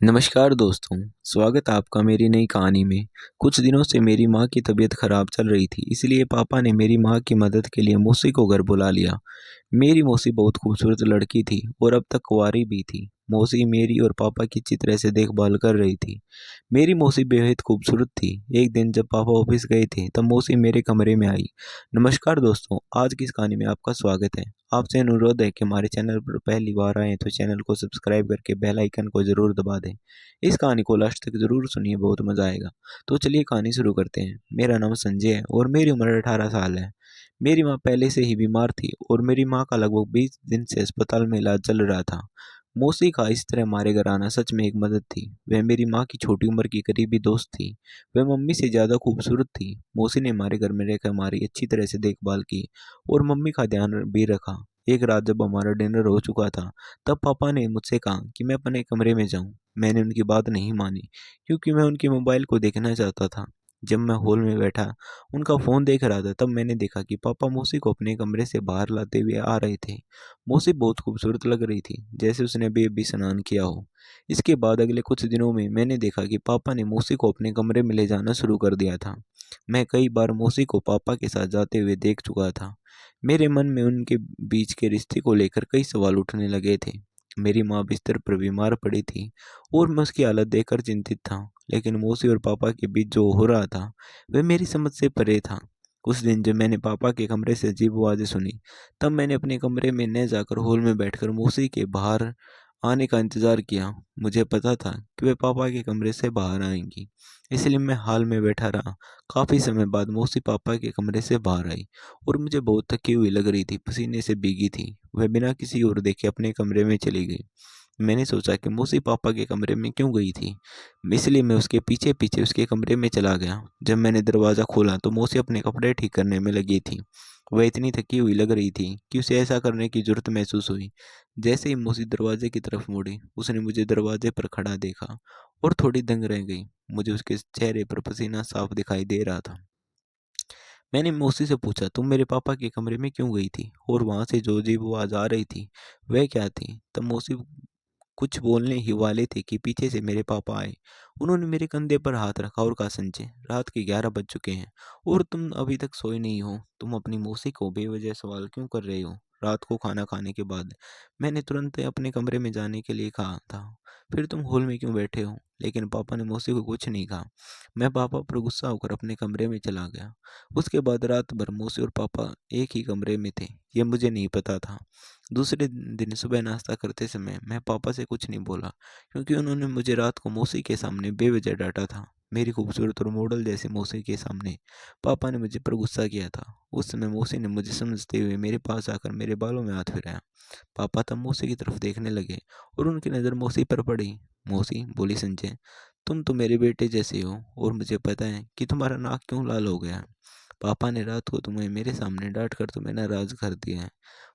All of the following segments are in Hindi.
नमस्कार दोस्तों, स्वागत है आपका मेरी नई कहानी में। कुछ दिनों से मेरी माँ की तबीयत खराब चल रही थी, इसलिए पापा ने मेरी माँ की मदद के लिए मौसी को घर बुला लिया। मेरी मौसी बहुत खूबसूरत लड़की थी और अब तक कुंवारी भी थी। मौसी मेरी और पापा की अच्छी तरह से देखभाल कर रही थी। मेरी मौसी बेहद खूबसूरत थी। एक दिन जब पापा ऑफिस गए थे तब मौसी मेरे कमरे में आई। नमस्कार दोस्तों, आज की इस कहानी में आपका स्वागत है। आपसे अनुरोध है कि हमारे चैनल पर पहली बार आए तो चैनल को सब्सक्राइब करके बेल आइकन को जरूर दबा दें। इस कहानी को लास्ट तक जरूर सुनिए, बहुत मजा आएगा। तो चलिए कहानी शुरू करते हैं। मेरा नाम संजय है और मेरी उम्र 18 साल है। मेरी माँ पहले से ही बीमार थी और मेरी माँ का लगभग 20 दिन से अस्पताल में इलाज चल रहा था। मौसी का इस तरह हमारे घर आना सच में एक मदद थी। वह मेरी माँ की छोटी उम्र की करीबी दोस्त थी। वह मम्मी से ज़्यादा खूबसूरत थी। मौसी ने हमारे घर में रहकर हमारी अच्छी तरह से देखभाल की और मम्मी का ध्यान भी रखा। एक रात जब हमारा डिनर हो चुका था तब पापा ने मुझसे कहा कि मैं अपने कमरे में जाऊं। मैंने उनकी बात नहीं मानी क्योंकि मैं उनके मोबाइल को देखना चाहता था। जब मैं हॉल में बैठा उनका फ़ोन देख रहा था तब मैंने देखा कि पापा मौसी को अपने कमरे से बाहर लाते हुए आ रहे थे। मौसी बहुत खूबसूरत लग रही थी, जैसे उसने अभी अभी स्नान किया हो। इसके बाद अगले कुछ दिनों में मैंने देखा कि पापा ने मौसी को अपने कमरे में ले जाना शुरू कर दिया था। मैं कई बार मौसी को पापा के साथ जाते हुए देख चुका था। मेरे मन में उनके बीच के रिश्ते को लेकर कई सवाल उठने लगे थे। मेरी माँ बिस्तर पर बीमार पड़ी थी और मैं उसकी हालत देखकर चिंतित था। लेकिन मौसी और पापा के बीच जो हो रहा था वह मेरी समझ से परे था। उस दिन जब मैंने पापा के कमरे से अजीब आवाज़ें सुनी तब मैंने अपने कमरे में न जाकर हॉल में बैठकर मौसी के बाहर आने का इंतज़ार किया। मुझे पता था कि वे पापा के कमरे से बाहर आएंगी, इसलिए मैं हॉल में बैठा रहा। काफ़ी समय बाद मौसी पापा के कमरे से बाहर आई और मुझे बहुत थकी हुई लग रही थी, पसीने से भीगी थी। वह बिना किसी और देखे अपने कमरे में चली गई। मैंने सोचा कि मौसी पापा के कमरे में क्यों गई थी, इसलिए मैं उसके पीछे पीछे उसके कमरे में चला गया। जब मैंने दरवाज़ा खोला तो मौसी अपने कपड़े ठीक करने में लगी थी। वह इतनी थकी हुई लग रही थी कि उसे ऐसा करने की जरूरत महसूस हुई। जैसे ही मौसी दरवाजे की तरफ मुड़ी उसने मुझे दरवाजे पर खड़ा देखा और थोड़ी दंग रह गई। मुझे उसके चेहरे पर पसीना साफ दिखाई दे रहा था। मैंने मौसी से पूछा, तुम मेरे पापा के कमरे में क्यों गई थी और वहां से जो अजीब आवाज आ रही थी वह क्या थी? तब मौसी कुछ बोलने ही वाले थे कि पीछे से मेरे पापा आए। उन्होंने मेरे कंधे पर हाथ रखा और कहा, संजय, रात के 11 बज चुके हैं और तुम अभी तक सोए नहीं हो। तुम अपनी मौसी को बेवजह सवाल क्यों कर रहे हो? रात को खाना खाने के बाद मैंने तुरंत अपने कमरे में जाने के लिए कहा था। फिर तुम हॉल में क्यों बैठे हो? लेकिन पापा ने मौसी को कुछ नहीं कहा। मैं पापा पर गुस्सा होकर अपने कमरे में चला गया। उसके बाद रात भर मौसी और पापा एक ही कमरे में थे, ये मुझे नहीं पता था। दूसरे दिन सुबह नाश्ता करते समय मैं पापा से कुछ नहीं बोला क्योंकि उन्होंने मुझे रात को मौसी के सामने बेवजह डांटा था। मेरी खूबसूरत और मॉडल जैसी मौसी के सामने पापा ने मुझे पर गुस्सा किया था। उस समय मौसी ने मुझे समझते हुए मेरे पास आकर मेरे बालों में हाथ फिराया। पापा तब मौसी की तरफ देखने लगे और उनकी नज़र मौसी पर पड़ी। मौसी बोली, संजय, तुम तो मेरे बेटे जैसे हो और मुझे पता है कि तुम्हारा नाक क्यों लाल हो गया है। पापा ने रात को तुम्हें मेरे सामने डांट कर तुम्हें नाराज कर दिया है।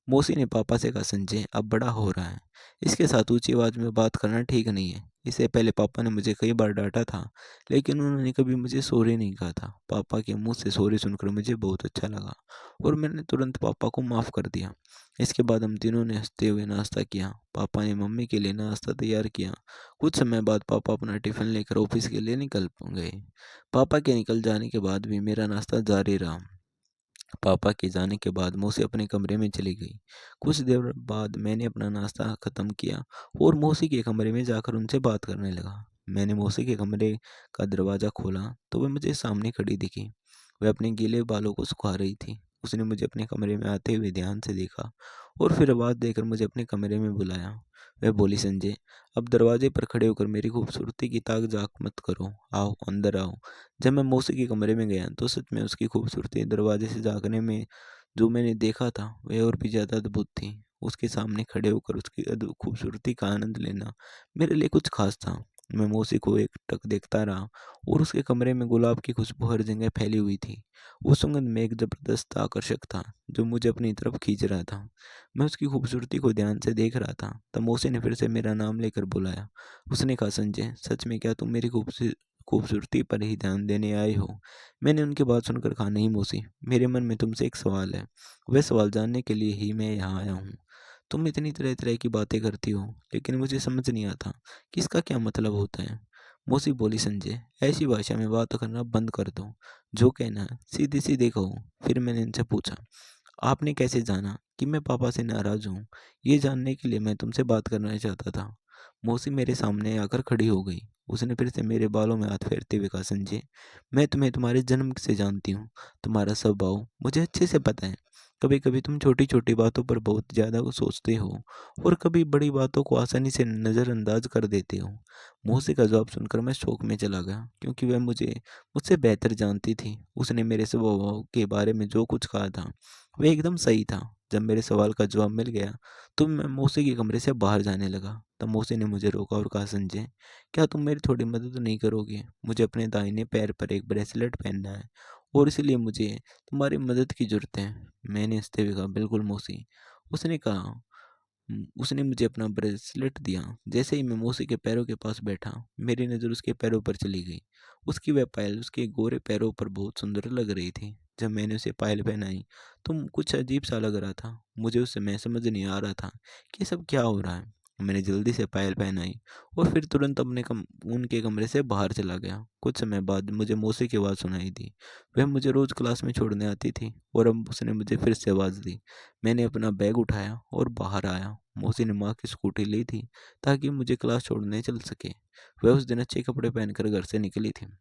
मौसी ने पापा से कहा, संजय अब बड़ा हो रहा है, इसके साथ ऊंची आवाज में बात करना ठीक नहीं है। इससे पहले पापा ने मुझे कई बार डांटा था, लेकिन उन्होंने कभी मुझे सॉरी नहीं कहा था। पापा के मुंह से सॉरी सुनकर मुझे बहुत अच्छा लगा और मैंने तुरंत पापा को माफ़ कर दिया। इसके बाद हम तीनों ने हंसते हुए नाश्ता किया। पापा ने मम्मी के लिए नाश्ता तैयार किया। कुछ समय बाद पापा अपना टिफिन लेकर ऑफिस के लिए निकल गए। पापा के निकल जाने के बाद भी मेरा नाश्ता जारी रहा। पापा के जाने के बाद मौसी अपने कमरे में चली गई। कुछ देर बाद मैंने अपना नाश्ता ख़त्म किया और मौसी के कमरे में जाकर उनसे बात करने लगा। मैंने मौसी के कमरे का दरवाज़ा खोला तो वह मुझे सामने खड़ी दिखी। वह अपने गीले बालों को सुखा रही थी। उसने मुझे अपने कमरे में आते हुए ध्यान से देखा और फिर आवाज़ देकर मुझे अपने कमरे में बुलाया। वह बोली, संजय, अब दरवाजे पर खड़े होकर मेरी खूबसूरती की ताक झांक मत करो, आओ अंदर आओ। जब मैं मौसी के कमरे में गया तो सच में उसकी खूबसूरती दरवाजे से झांकने में जो मैंने देखा था वह और भी ज़्यादा अद्भुत थी। उसके सामने खड़े होकर उसकी खूबसूरती का आनंद लेना मेरे लिए कुछ खास था। मैं मौसी को एक टक देखता रहा और उसके कमरे में गुलाब की खुशबू हर जगह फैली हुई थी। वो सुगंध में एक जबरदस्त आकर्षक था जो मुझे अपनी तरफ खींच रहा था। मैं उसकी खूबसूरती को ध्यान से देख रहा था तब मौसी ने फिर से मेरा नाम लेकर बुलाया। उसने कहा, संजय, सच में क्या तुम मेरी खूबसूरती पर ही ध्यान देने आए हो? मैंने उनकी बात सुनकर कहा, नहीं मौसी, मेरे मन में तुमसे एक सवाल है। वह सवाल जानने के लिए ही मैं यहाँ आया हूँ। तुम इतनी तरह तरह की बातें करती हो, लेकिन मुझे समझ नहीं आता कि इसका क्या मतलब होता है। मौसी बोली, संजय, ऐसी भाषा में बात करना बंद कर दो। जो कहना है सीधे सीधे कहो। फिर मैंने इनसे पूछा, आपने कैसे जाना कि मैं पापा से नाराज हूँ? ये जानने के लिए मैं तुमसे बात करना चाहता था। मौसी मेरे सामने आकर खड़ी हो गई। उसने फिर से मेरे बालों में हाथ फेरते हुए कहा, संजय, मैं तुम्हें तुम्हारे जन्म से जानती हूँ। तुम्हारा स्वभाव मुझे अच्छे से पता है। कभी कभी तुम छोटी छोटी बातों पर बहुत ज़्यादा सोचते हो और कभी बड़ी बातों को आसानी से नज़रअंदाज कर देते हो। मौसी का जवाब सुनकर मैं शौक में चला गया, क्योंकि वह मुझसे बेहतर जानती थी। उसने मेरे स्वभाव के बारे में जो कुछ कहा था वह एकदम सही था। जब मेरे सवाल का जवाब मिल गया तो मैं मौसी के कमरे से बाहर जाने लगा। तब मौसी ने मुझे रोका और कहा, संजय, क्या तुम मेरी थोड़ी मदद नहीं करोगे? मुझे अपने दाहिने पैर पर एक ब्रेसलेट पहनना है और इसलिए मुझे तुम्हारी मदद की ज़रूरत है। मैंने हँसते हुए कहा, बिल्कुल मौसी। उसने कहा, उसने मुझे अपना ब्रेसलेट दिया। जैसे ही मैं मौसी के पैरों के पास बैठा, मेरी नज़र उसके पैरों पर चली गई। उसकी वह पायल उसके गोरे पैरों पर बहुत सुंदर लग रही थी। जब मैंने उसे पायल पहनाई तो कुछ अजीब सा लग रहा था। मुझे उस समय समझ नहीं आ रहा था कि सब क्या हो रहा है। मैंने जल्दी से पायल पहनाई और फिर तुरंत उनके कमरे से बाहर चला गया। कुछ समय बाद मुझे मौसी की आवाज़ सुनाई दी। वह मुझे रोज़ क्लास में छोड़ने आती थी और अब उसने मुझे फिर से आवाज़ दी। मैंने अपना बैग उठाया और बाहर आया। मौसी ने माँ की स्कूटी ली थी ताकि मुझे क्लास छोड़ने चल सके। वह उस दिन अच्छे कपड़े पहनकर घर से निकली थी।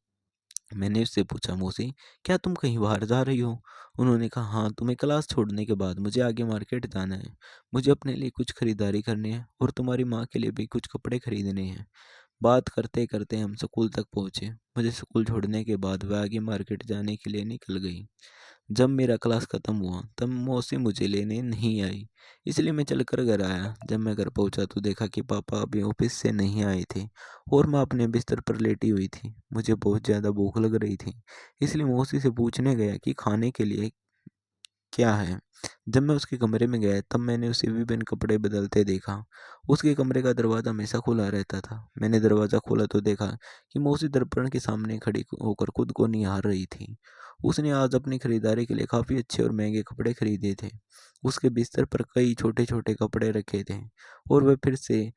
मैंने उससे पूछा, मौसी, क्या तुम कहीं बाहर जा रही हो? उन्होंने कहा, हाँ, तुम्हें क्लास छोड़ने के बाद मुझे आगे मार्केट जाना है। मुझे अपने लिए कुछ खरीदारी करनी है और तुम्हारी माँ के लिए भी कुछ कपड़े खरीदने हैं। बात करते करते हम स्कूल तक पहुँचे। मुझे स्कूल छोड़ने के बाद वह आगे मार्केट जाने के लिए निकल गई। जब मेरा क्लास ख़त्म हुआ तब मौसी मुझे लेने नहीं आई, इसलिए मैं चलकर घर आया। जब मैं घर पहुंचा तो देखा कि पापा अभी ऑफिस से नहीं आए थे और माँ अपने बिस्तर पर लेटी हुई थी। मुझे बहुत ज़्यादा भूख लग रही थी, इसलिए मौसी से पूछने गया कि खाने के लिए क्या है। जब मैं उसके कमरे में गया तब मैंने उसे विभिन्न कपड़े बदलते देखा। उसके कमरे का दरवाज़ा हमेशा खुला रहता था। मैंने दरवाज़ा खोला तो देखा कि मौसी दर्पण के सामने खड़ी होकर खुद को निहार रही थी। उसने आज अपनी खरीदारी के लिए काफ़ी अच्छे और महंगे कपड़े खरीदे थे। उसके बिस्तर पर कई छोटे छोटे कपड़े रखे थे और वह फिर से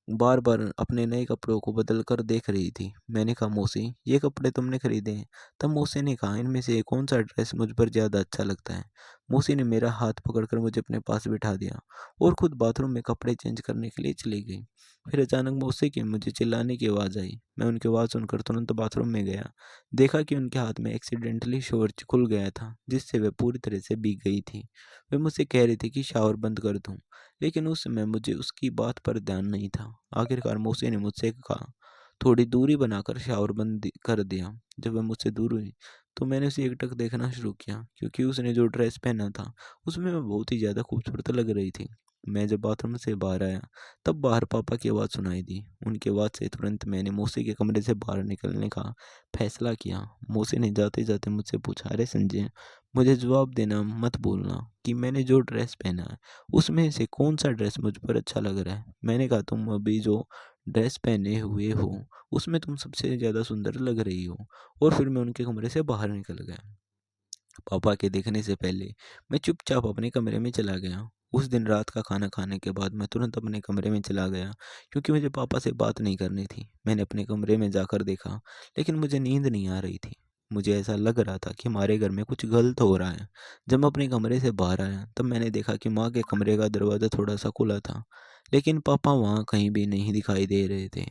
बार बार अपने नए कपड़ों को बदल कर देख रही थी। मैंने कहा, मौसी, ये कपड़े तुमने खरीदे हैं? तब मौसी ने कहा, इनमें से कौन सा ड्रेस मुझ पर ज़्यादा अच्छा लगता है? मौसी ने मेरा हाथ पकड़कर मुझे अपने पास बिठा दिया और खुद बाथरूम में कपड़े चेंज करने के लिए चली गई। फिर अचानक मौसी की मुझे चिल्लाने की आवाज़ आई। मैं उनकी आवाज़ सुनकर तुरंत बाथरूम में गया। देखा कि उनके हाथ में एक्सीडेंटली शॉवर खुल गया था, जिससे वह पूरी तरह से भीग गई थी। वे मुझसे कह रही थी कि शावर बंद कर दूं, लेकिन उस समय मुझे उसकी बात पर ध्यान नहीं था। आखिरकार मौसी ने मुझसे कहा, थोड़ी दूरी बनाकर शावर बंद कर दिया। जब वह मुझसे दूर हुई तो मैंने उसे एकटक देखना शुरू किया, क्योंकि उसने जो ड्रेस पहना था उसमें वह बहुत ही ज़्यादा खूबसूरत लग रही थी। मैं जब बाथरूम से बाहर आया तब बाहर पापा की आवाज़ सुनाई दी। उनकी आवाज़ से तुरंत मैंने मौसी के कमरे से बाहर निकलने का फैसला किया। मौसी ने जाते जाते मुझसे पूछा, अरे संजय, मुझे जवाब देना मत भूलना कि मैंने जो ड्रेस पहना है उसमें से कौन सा ड्रेस मुझ पर अच्छा लग रहा है। मैंने कहा, तुम अभी जो ड्रेस पहने हुए हो उसमें तुम सबसे ज़्यादा सुंदर लग रही हो। और फिर मैं उनके कमरे से बाहर निकल गया। पापा के देखने से पहले मैं चुपचाप अपने कमरे में चला गया। उस दिन रात का खाना खाने के बाद मैं तुरंत अपने कमरे में चला गया, क्योंकि मुझे पापा से बात नहीं करनी थी। मैंने अपने कमरे में जाकर देखा, लेकिन मुझे नींद नहीं आ रही थी। मुझे ऐसा लग रहा था कि हमारे घर में कुछ गलत हो रहा है। जब मैं अपने कमरे से बाहर आया तब मैंने देखा कि माँ के कमरे का दरवाज़ा थोड़ा सा खुला था, लेकिन पापा वहाँ कहीं भी नहीं दिखाई दे रहे थे।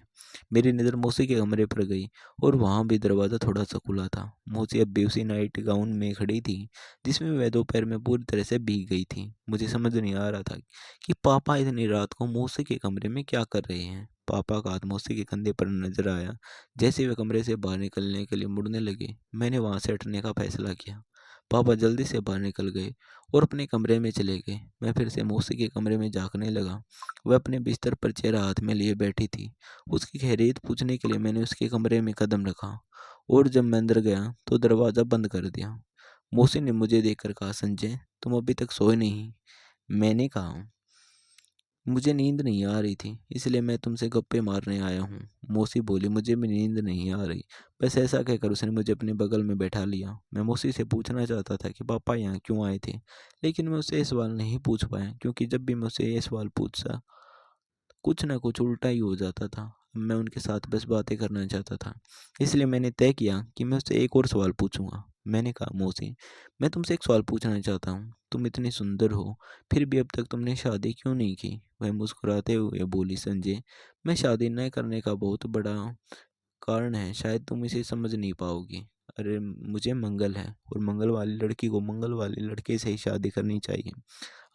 मेरी नज़र मौसी के कमरे पर गई और वहाँ भी दरवाज़ा थोड़ा सा खुला था। मौसी अब भी उसी नाइट गाउन में खड़ी थी, जिसमें वह दोपहर में पूरी तरह से भीग गई थी। मुझे समझ नहीं आ रहा था कि पापा इतनी रात को मौसी के कमरे में क्या कर रहे हैं। पापा का हाथ मौसी के कंधे पर नजर आया। जैसे ही वे कमरे से बाहर निकलने के लिए मुड़ने लगे, मैंने वहाँ से हटने का फैसला किया। पापा जल्दी से बाहर निकल गए और अपने कमरे में चले गए। मैं फिर से मौसी के कमरे में झाँकने लगा। वह अपने बिस्तर पर चेहरा हाथ में लिए बैठी थी। उसकी खैरियत पूछने के लिए मैंने उसके कमरे में कदम रखा और जब मैं अंदर गया तो दरवाज़ा बंद कर दिया। मौसी ने मुझे देखकर कहा, संजय, तुम अभी तक सोए नहीं? मैंने कहा, मुझे नींद नहीं आ रही थी, इसलिए मैं तुमसे गप्पे मारने आया हूँ। मौसी बोली, मुझे भी नींद नहीं आ रही। बस ऐसा कहकर उसने मुझे अपने बगल में बैठा लिया। मैं मौसी से पूछना चाहता था कि पापा यहाँ क्यों आए थे, लेकिन मैं उससे ये सवाल नहीं पूछ पाया, क्योंकि जब भी मैं उससे ये सवाल पूछता कुछ ना कुछ उल्टा ही हो जाता था। मैं उनके साथ बस बातें करना चाहता था। इसलिए मैंने तय किया कि मैं उससे एक और सवाल पूछूंगा। मैंने कहा, मौसी, मैं तुमसे एक सवाल पूछना चाहता हूँ। तुम इतनी सुंदर हो, फिर भी अब तक तुमने शादी क्यों नहीं की? वह मुस्कुराते हुए बोली, संजय, मैं शादी न करने का बहुत बड़ा कारण है, शायद तुम इसे समझ नहीं पाओगी। अरे, मुझे मंगल है, और मंगल वाली लड़की को मंगल वाले लड़के से ही शादी करनी चाहिए।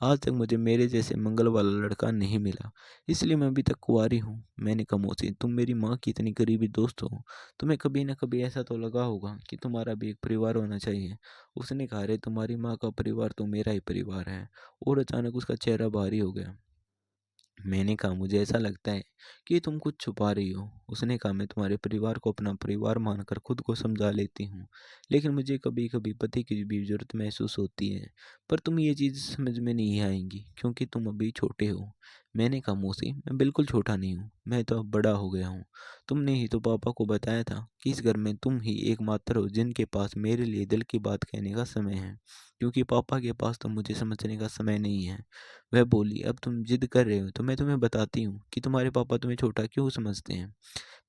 आज तक मुझे मेरे जैसे मंगल वाला लड़का नहीं मिला, इसलिए मैं अभी तक कुंवारी हूँ। मैंने कहा, मौसी, तुम मेरी माँ की इतनी करीबी दोस्त हो, तुम्हें कभी न कभी ऐसा तो लगा होगा कि तुम्हारा भी एक परिवार होना चाहिए। उसने कहा, अरे, तुम्हारी माँ का परिवार तो मेरा ही परिवार है। और अचानक उसका चेहरा भारी हो गया। मैंने कहा, मुझे ऐसा लगता है कि तुम कुछ छुपा रही हो। उसने कहा, मैं तुम्हारे परिवार को अपना परिवार मानकर खुद को समझा लेती हूँ, लेकिन मुझे कभी कभी पति की भी जरूरत महसूस होती है। पर तुम ये चीज़ समझ में नहीं आएंगी, क्योंकि तुम अभी छोटे हो। मैंने कहा, मौसी, मैं बिल्कुल छोटा नहीं हूँ, मैं तो अब बड़ा हो गया हूँ। तुमने ही तो पापा को बताया था कि इस घर में तुम ही एकमात्र हो जिनके पास मेरे लिए दिल की बात कहने का समय है, क्योंकि पापा के पास तो मुझे समझने का समय नहीं है। वह बोली, अब तुम जिद कर रहे हो तो मैं तुम्हें बताती हूँ कि तुम्हारे पापा तुम्हें छोटा क्यों समझते हैं।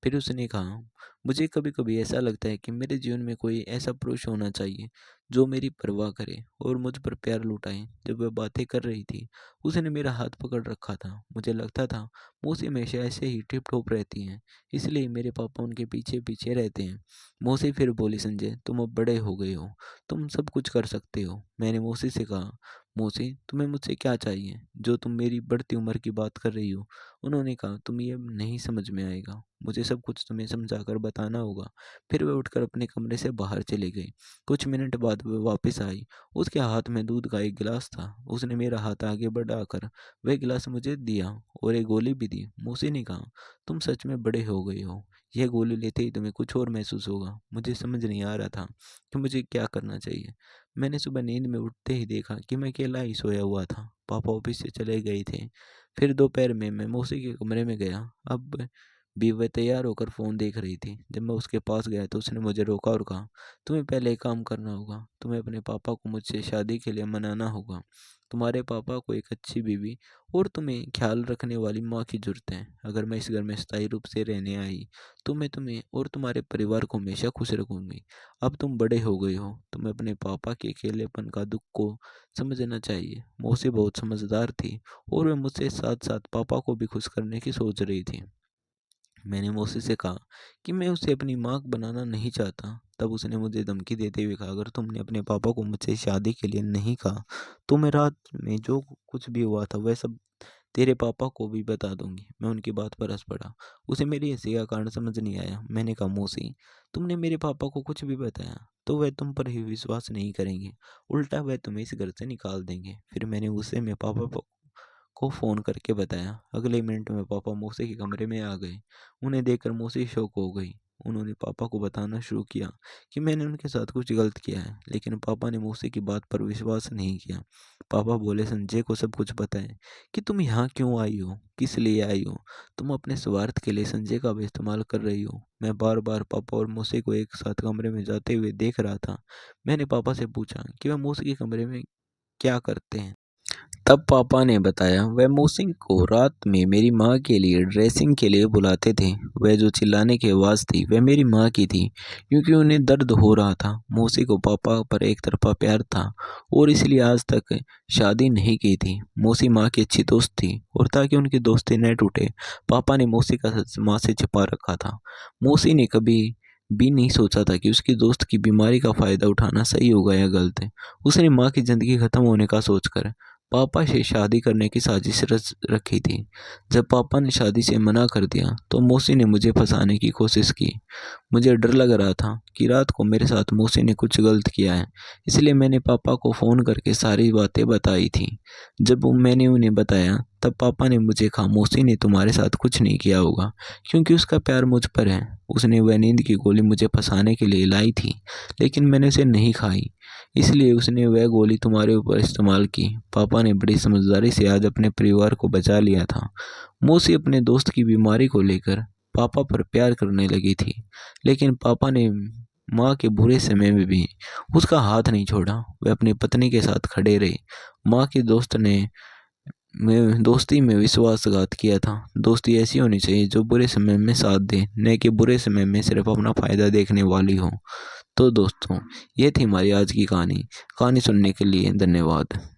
फिर उसने कहा, मुझे कभी कभी ऐसा लगता है कि मेरे जीवन में कोई ऐसा पुरुष होना चाहिए जो मेरी परवाह करे और मुझ पर प्यार लुटाए। जब वह बातें कर रही थी, उसने मेरा हाथ पकड़ रखा था। मुझे लगता था मौसी हमेशा ऐसे ही टिप टॉप रहती हैं, इसलिए मेरे पापा उनके पीछे पीछे रहते हैं। मौसी फिर बोली, संजय, तुम अब बड़े हो गए हो, तुम सब कुछ कर सकते हो। मैंने मौसी से कहा, मौसी, तुम्हें मुझसे क्या चाहिए जो तुम मेरी बढ़ती उम्र की बात कर रही हो? उन्होंने कहा, तुम ये नहीं समझ में आएगा, मुझे सब कुछ तुम्हें समझाकर बताना होगा। फिर वह उठकर अपने कमरे से बाहर चली गई। कुछ मिनट बाद वह वापस आई। उसके हाथ में दूध का एक गिलास था। उसने मेरा हाथ आगे बढ़ाकर वह गिलास मुझे दिया और एक गोली भी दी। मौसी ने कहा, तुम सच में बड़े हो गए हो, यह गोली लेते ही तुम्हें कुछ और महसूस होगा। मुझे समझ नहीं आ रहा था कि मुझे क्या करना चाहिए। मैंने सुबह नींद में उठते ही देखा कि मैं अकेला ही सोया हुआ था। पापा ऑफिस से चले गए थे। फिर दोपहर में मैं मौसी के कमरे में गया। अब भी वह तैयार होकर फ़ोन देख रही थी। जब मैं उसके पास गया तो उसने मुझे रोका और कहा, तुम्हें पहले एक काम करना होगा। तुम्हें अपने पापा को मुझसे शादी के लिए मनाना होगा। तुम्हारे पापा को एक अच्छी बीवी और तुम्हें ख्याल रखने वाली माँ की ज़रूरत है। अगर मैं इस घर में स्थायी रूप से रहने आई तो मैं तुम्हें और तुम्हारे परिवार को हमेशा खुश रखूँगी। अब तुम बड़े हो गए हो, तुम्हें अपने पापा के अकेलेपन का दुःख को समझना चाहिए। मौसी बहुत समझदार थी और वह मुझसे साथ-साथ पापा को भी खुश करने की सोच रही थी। मैंने मौसी से कहा कि मैं उसे अपनी माँ बनाना नहीं चाहता। तब उसने मुझे धमकी देते हुए कहा, अगर तुमने अपने पापा को मुझसे शादी के लिए नहीं कहा तो मैं रात में जो कुछ भी हुआ था वह सब तेरे पापा को भी बता दूंगी। मैं उनकी बात पर हंस पड़ा। उसे मेरी हंसी का कारण समझ नहीं आया। मैंने कहा, मौसी, तुमने मेरे पापा को कुछ भी बताया तो वह तुम पर ही विश्वास नहीं करेंगे, उल्टा वह तुम्हें इस घर से निकाल देंगे। फिर मैंने उसे मेरे पापा को फ़ोन करके बताया। अगले मिनट में पापा मौसी के कमरे में आ गए। उन्हें देखकर मौसी शॉक हो गई। उन्होंने पापा को बताना शुरू किया कि मैंने उनके साथ कुछ गलत किया है, लेकिन पापा ने मौसी की बात पर विश्वास नहीं किया। पापा बोले, संजय को सब कुछ पता है कि तुम यहाँ क्यों आई हो, किस लिए आई हो। तुम अपने स्वार्थ के लिए संजय का भी इस्तेमाल कर रही हो। मैं बार बार पापा और मौसी को एक साथ कमरे में जाते हुए देख रहा था। मैंने पापा से पूछा कि वह मौसी के कमरे में क्या करते हैं। तब पापा ने बताया, वह मौसी को रात में मेरी माँ के लिए ड्रेसिंग के लिए बुलाते थे। वह जो चिल्लाने की आवाज़ थी वह मेरी माँ की थी, क्योंकि उन्हें दर्द हो रहा था। मौसी को पापा पर एक तरफा प्यार था और इसलिए आज तक शादी नहीं की थी। मौसी माँ की अच्छी दोस्त थी और ताकि उनकी दोस्ती न टूटे, पापा ने मौसी का सच माँ से छिपा रखा था। मौसी ने कभी भी नहीं सोचा था कि उसकी दोस्त की बीमारी का फ़ायदा उठाना सही होगा या गलत है। उसने माँ की ज़िंदगी ख़त्म होने का सोचकर पापा से शादी करने की साजिश रच रखी थी। जब पापा ने शादी से मना कर दिया तो मौसी ने मुझे फंसाने की कोशिश की। मुझे डर लग रहा था कि रात को मेरे साथ मौसी ने कुछ गलत किया है, इसलिए मैंने पापा को फ़ोन करके सारी बातें बताई थी। जब मैंने उन्हें बताया तब पापा ने मुझे कहा, मौसी ने तुम्हारे साथ कुछ नहीं किया होगा, क्योंकि उसका प्यार मुझ पर है। उसने वह नींद की गोली मुझे फंसाने के लिए लाई थी, लेकिन मैंने उसे नहीं खाई, इसलिए उसने वह गोली तुम्हारे ऊपर इस्तेमाल की। पापा ने बड़ी समझदारी से आज अपने परिवार को बचा लिया था। मौसी अपने दोस्त की बीमारी को लेकर पापा पर प्यार करने लगी थी। लेकिन पापा ने माँ के बुरे समय में भी उसका हाथ नहीं छोड़ा। वे अपनी पत्नी के साथ खड़े रहे। माँ के दोस्त ने दोस्ती में विश्वासघात किया था। दोस्ती ऐसी होनी चाहिए जो बुरे समय में साथ दे, न कि बुरे समय में सिर्फ अपना फ़ायदा देखने वाली हो। तो दोस्तों, ये थी हमारी आज की कहानी। कहानी सुनने के लिए धन्यवाद।